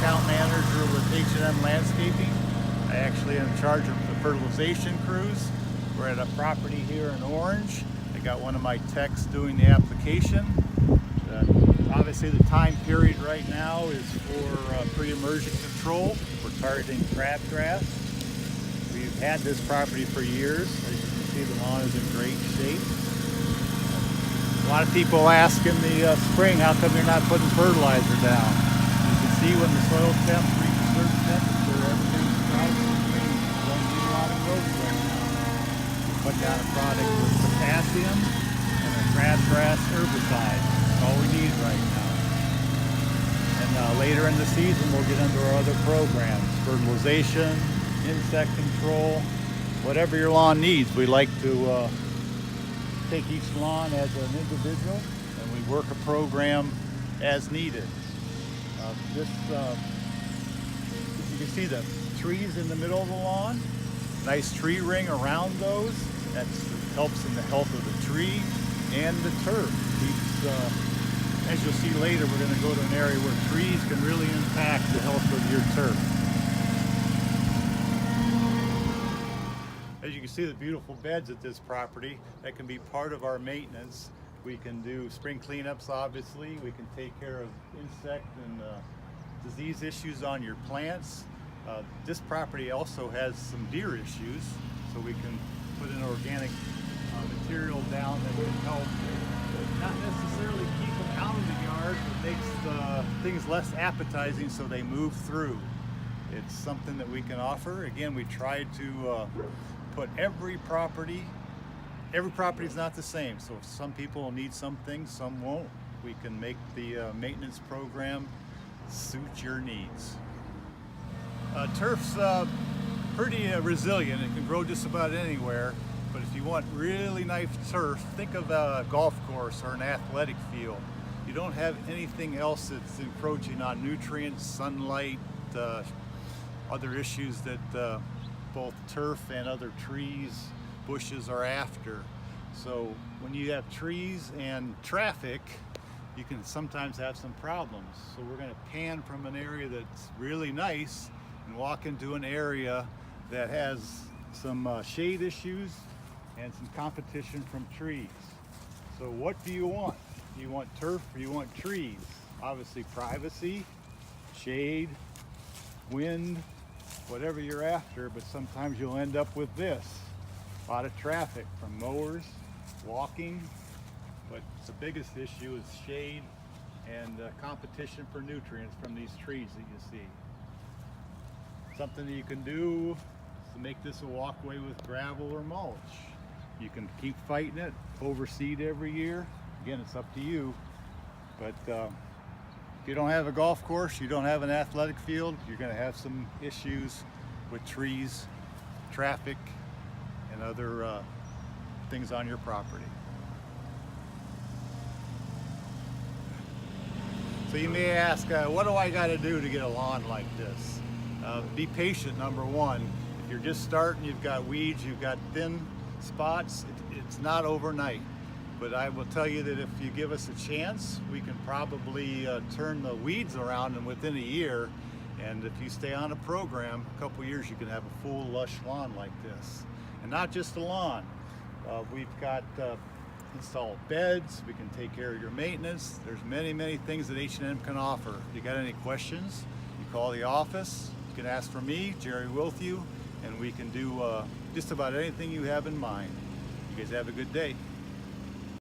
account manager with H&M Landscaping. I actually am in charge of the fertilization crews. We're at a property here in Orange. I got one of my techs doing the application. Obviously the time period right now is for pre-emergent control. We're targeting crabgrass. We've had this property for years. As you can see, the lawn is in great shape. A lot of people ask in the spring, how come you're not putting fertilizer down? You can see when the soil temp reaches a certain temperature, everything sprouts and green. You don't need a lot of growth right now. We put down a product with potassium and a crabgrass herbicide. That's all we need right now. And later in the season, we'll get into our other programs: fertilization, insect control, whatever your lawn needs. We like to take each lawn as an individual, and we work a program as needed. As you can see, the trees in the middle of the lawn, nice tree ring around those. That helps in the health of the tree and the turf. As you'll see later, we're going to go to an area where trees can really impact the health of your turf. As you can see, the beautiful beds at this property, that can be part of our maintenance. We can do spring cleanups, obviously. We can take care of insect and disease issues on your plants. This property also has some deer issues, so we can put an organic material down that can help not necessarily keep them out of the yard, but makes things less appetizing so they move through. It's something that we can offer. Again, we try to put every property is not the same, so some people will need some things, some won't. We can make the maintenance program suit your needs. Turf's pretty resilient. It can grow just about anywhere, but if you want really nice turf, think of a golf course or an athletic field. You don't have anything else that's encroaching on nutrients, sunlight, other issues that both turf and other trees, bushes are after. So when you have trees and traffic, you can sometimes have some problems. So we're going to pan from an area that's really nice and walk into an area that has some shade issues and some competition from trees. So what do you want? Do you want turf or you want trees? Obviously privacy, shade, wind, whatever you're after, but sometimes you'll end up with this. A lot of traffic from mowers, walking, but the biggest issue is shade and competition for nutrients from these trees that you see. Something that you can do is to make this a walkway with gravel or mulch. You can keep fighting it, overseed every year. Again, it's up to you, but if you don't have a golf course, you don't have an athletic field, you're going to have some issues with trees, traffic, and other things on your property. So you may ask, what do I got to do to get a lawn like this? Be patient, number one. If you're just starting, you've got weeds, you've got thin spots, it's not overnight. But I will tell you that if you give us a chance, we can probably turn the weeds around and within a year. And if you stay on a program, a couple years, you can have a full lush lawn like this. And not just a lawn. We've got installed beds. We can take care of your maintenance. There's many, many things that H&M can offer. If you got any questions, you call the office. You can ask for me, Jerry Wilthew, and we can do just about anything you have in mind. You guys have a good day.